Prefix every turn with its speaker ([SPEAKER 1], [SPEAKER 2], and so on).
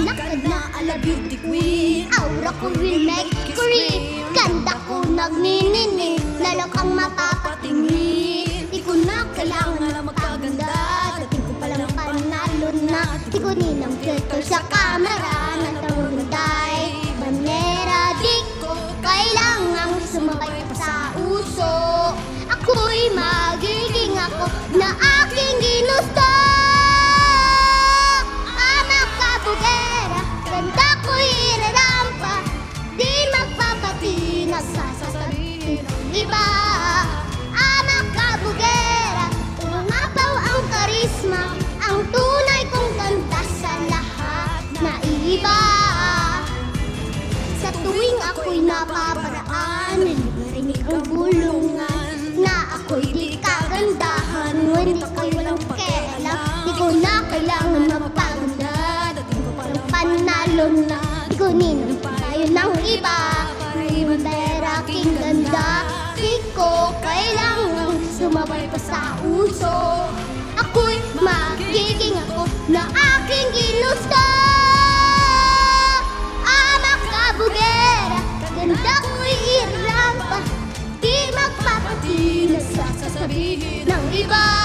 [SPEAKER 1] Lakad na ala beauty queen, aura ko will make scream. Ganda ko nagninini, lalo kang mapapatingin. Di ko na kailangan na magpaganda, dating ko palang panalo na. Di ko ninang filter sa camera, natawunday manera. Di ko kailangang sumabay pa sa uso. Ako'y magiging ako na aking ginusto. Ama kabugera, ganda ko'y irarampa. Di magpapatinag sa sasabihin ng iba. Ama kabugera, umapaw ang karisma, ang tunay kong ganda sa lahat na iba. Sa tuwing ako'y napaparaan, nilibering ang bulungan, na ako'y di kagandahan, ngunit ako'y walang kailang. Di ko na kailangan magpaganda, dating ko palang panalo na. Di ko ninang tayo ng iba, para aking ganda. Di ko kailangan sumabay pa sa uso. Ako'y magiging ako na aking ginusto. Ama kabugera, ganda ko'y irampa. Di magpapatinag sa sasabihin ng iba.